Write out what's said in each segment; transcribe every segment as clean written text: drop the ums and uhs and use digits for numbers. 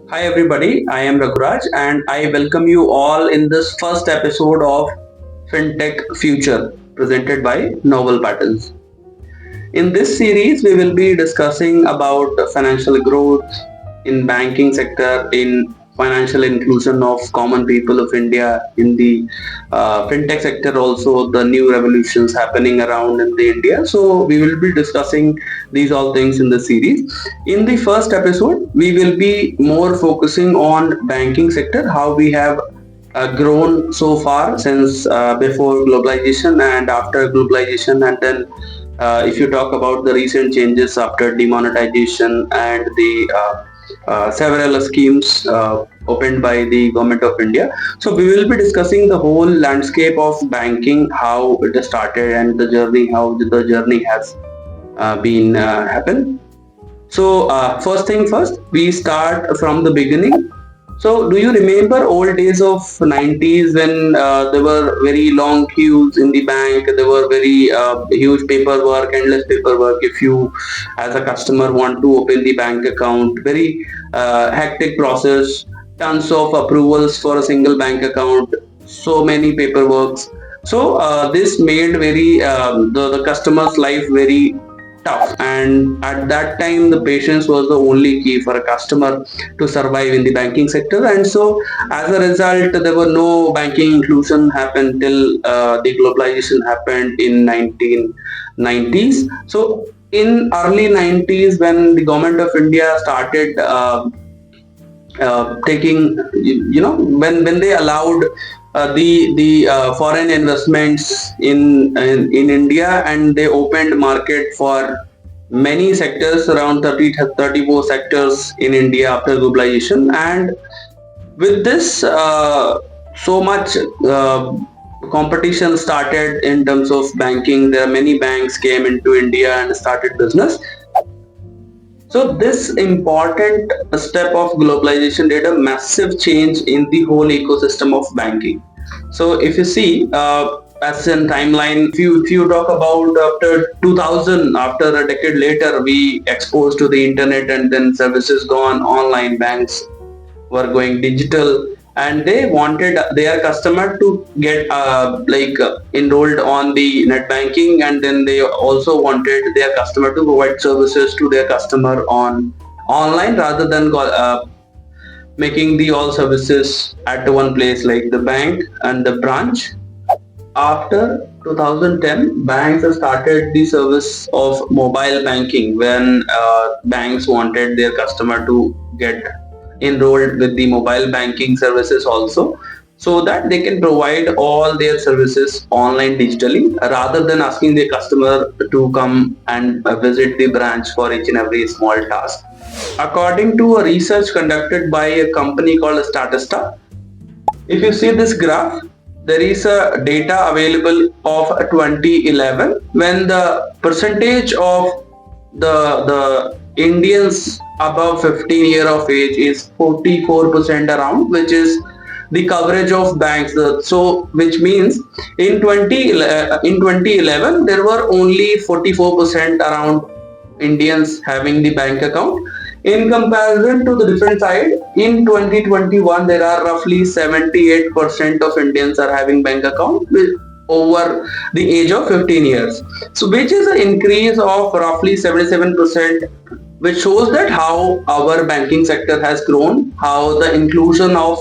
Hi everybody, I am Raghuraj and I welcome you all in this first episode of Fintech Future presented by Novel Patterns. In this series, we will be discussing about financial growth in banking sector, in financial inclusion of common people of India, in the fintech sector also the new revolutions happening around in the India. So we will be discussing these all things in the series. In the first episode, we will be more focusing on banking sector, how we have grown so far since before globalization and after globalization, and then if you talk about the recent changes after demonetization and the several schemes opened by the government of India. So we will be discussing the whole landscape of banking, how it has started and the journey, how the journey has been happened. So first thing first, we start from the beginning. So do you remember old days of 90s when there were very long queues in the bank? There were very huge paperwork, endless paperwork. If you, as a customer, want to open the bank account, very hectic process, tons of approvals for a single bank account, so many paperworks. So this made the customer's life very tough, and at that time the patience was the only key for a customer to survive in the banking sector. And so as a result, there were no banking inclusion happened till the globalization happened in 1990s. So in early 90s, when the government of India started taking, when they allowed the foreign investments in India, and they opened market for many sectors, around 34 sectors in India after globalization. And with this, so much competition started in terms of banking. There are many banks came into India and started business. So this important step of globalization did a massive change in the whole ecosystem of banking. So if you see, as in timeline, if you talk about after 2000, after a decade later, we exposed to the internet, and then services gone online, banks were going digital, and they wanted their customer to get enrolled on the net banking, and then they also wanted their customer to provide services to their customer on online rather than making the all services at one place like the bank and the branch. After 2010, banks have started the service of mobile banking, when banks wanted their customer to get enrolled with the mobile banking services also, so that they can provide all their services online digitally rather than asking their customer to come and visit the branch for each and every small task. According to a research conducted by a company called Statista, if you see this graph, there is a data available of 2011, when the percentage of the Indians above 15 year of age is 44% around, which is the coverage of banks. So which means in 2011 there were only 44% around Indians having the bank account. In comparison to the different side, in 2021 there are roughly 78% of Indians are having bank account with over the age of 15 years. So which is an increase of roughly 77%, which shows that how our banking sector has grown, how the inclusion of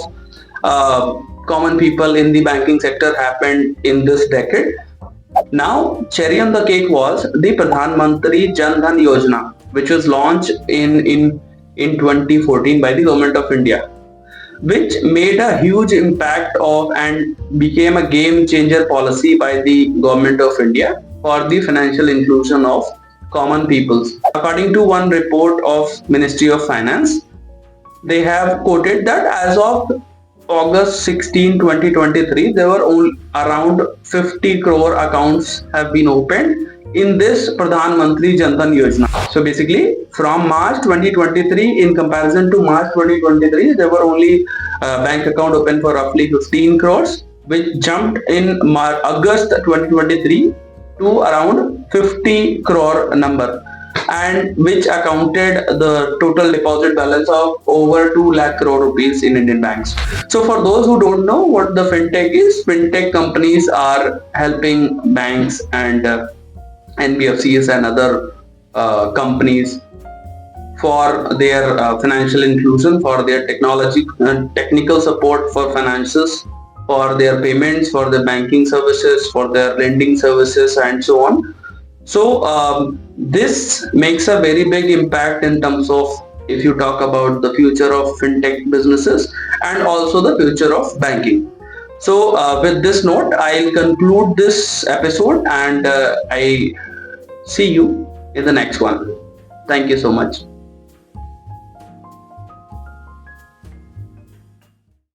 common people in the banking sector happened in this decade. Now, cherry on the cake was the Pradhan Mantri Jan Dhan Yojana, which was launched in 2014 by the government of India, which made a huge impact of and became a game changer policy by the government of India for the financial inclusion of common peoples. According to one report of Ministry of Finance, they have quoted that as of August 16, 2023, there were only around 50 crore accounts have been opened in this Pradhan Mantri Jan Dhan Yojana. So basically, from March 2023 in comparison to March 2023, there were only bank account open for roughly 15 crores, which jumped in August 2023 to around 50 crore number. and which accounted the total deposit balance of over 2 lakh crore rupees in Indian banks. So for those who don't know what the fintech is, fintech companies are helping banks and NBFCs and other companies for their financial inclusion, for their technology, technical support for finances, for their payments, for their banking services, for their lending services, and so on. So this makes a very big impact in terms of, if you talk about the future of fintech businesses and also the future of banking. So with this note, I'll conclude this episode, and I see you in the next one. Thank you so much.